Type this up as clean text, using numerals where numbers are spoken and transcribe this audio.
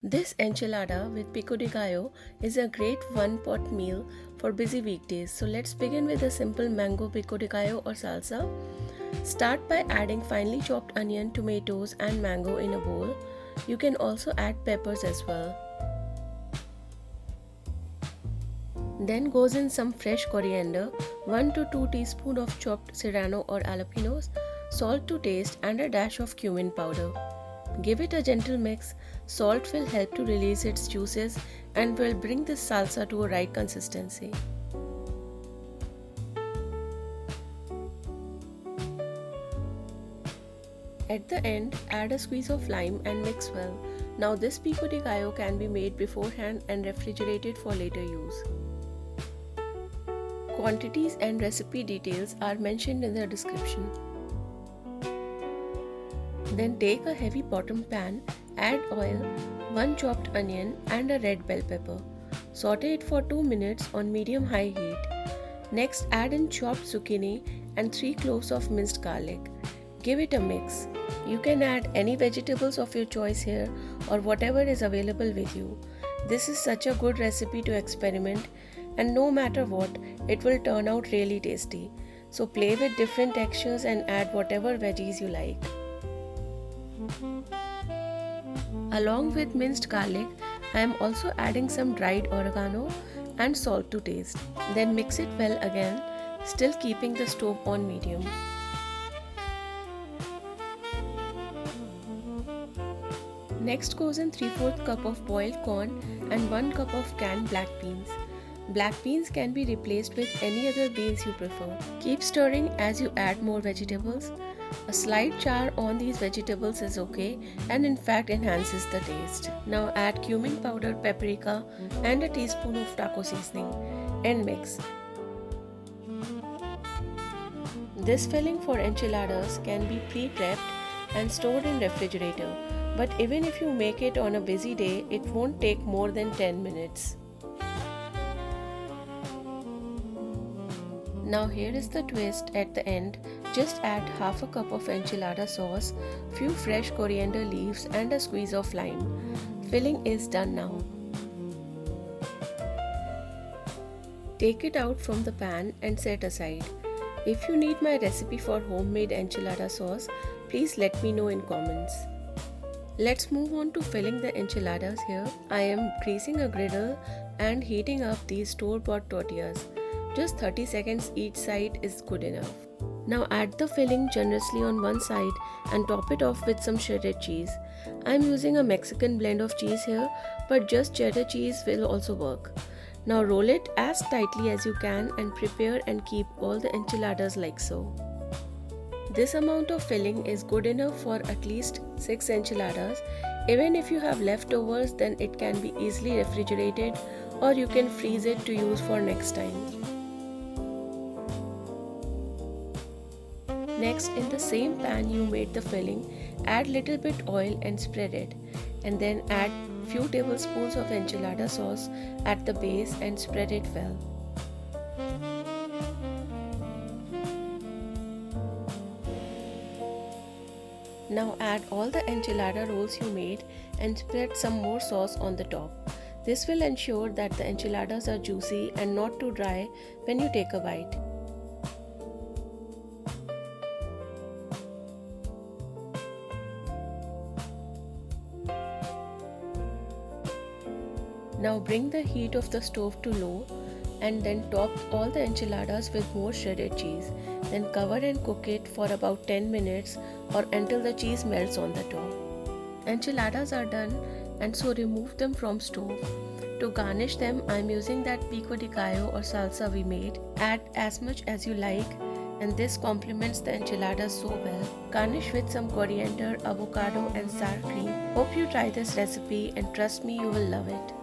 This enchilada with Pico De Gallo is a great one-pot meal for busy weekdays. So let's begin with a simple mango Pico De Gallo or salsa. Start by adding finely chopped onion, tomatoes and mango in a bowl. You can also add peppers as well. Then goes in some fresh coriander, 1 to 2 teaspoons of chopped serrano or jalapenos, salt to taste and a dash of cumin powder. Give it a gentle mix. Salt will help to release its juices and will bring this salsa to a right consistency. At the end, add a squeeze of lime and mix well. Now this pico de gallo can be made beforehand and refrigerated for later use. Quantities and recipe details are mentioned in the description. Then take a heavy bottom pan, add oil, 1 chopped onion and a red bell pepper. Saute it for 2 minutes on medium-high heat. Next add in chopped zucchini and 3 cloves of minced garlic. Give it a mix. You can add any vegetables of your choice here or whatever is available with you. This is such a good recipe to experiment, and no matter what, it will turn out really tasty. So play with different textures and add whatever veggies you like. Along with minced garlic, I am also adding some dried oregano and salt to taste. Then mix it well again, still keeping the stove on medium. Next goes in 3/4 cup of boiled corn and 1 cup of canned black beans. Black beans can be replaced with any other beans you prefer. Keep stirring as you add more vegetables. A slight char on these vegetables is okay and in fact enhances the taste. Now add cumin powder, paprika and a teaspoon of taco seasoning and mix. This filling for enchiladas can be pre-prepped and stored in refrigerator, but even if you make it on a busy day, it won't take more than 10 minutes. Now here is the twist at the end. Just add half a cup of enchilada sauce, few fresh coriander leaves and a squeeze of lime. Filling is done now. Take it out from the pan and set aside. If you need my recipe for homemade enchilada sauce, please let me know in comments. Let's move on to filling the enchiladas here. I am greasing a griddle and heating up these store-bought tortillas. Just 30 seconds each side is good enough. Now add the filling generously on one side and top it off with some shredded cheese. I am using a Mexican blend of cheese here, but just cheddar cheese will also work. Now roll it as tightly as you can and prepare and keep all the enchiladas like so. This amount of filling is good enough for at least 6 enchiladas. Even if you have leftovers, then it can be easily refrigerated or you can freeze it to use for next time. Next, in the same pan you made the filling, add little bit oil and spread it, and then add few tablespoons of enchilada sauce at the base and spread it well. Now add all the enchilada rolls you made and spread some more sauce on the top. This will ensure that the enchiladas are juicy and not too dry when you take a bite. Now bring the heat of the stove to low and then top all the enchiladas with more shredded cheese. Then cover and cook it for about 10 minutes or until the cheese melts on the top. Enchiladas are done and so remove them from stove. To garnish them, I am using that pico de gallo or salsa we made. Add as much as you like and this complements the enchiladas so well. Garnish with some coriander, avocado and sour cream. Hope you try this recipe and trust me, you will love it.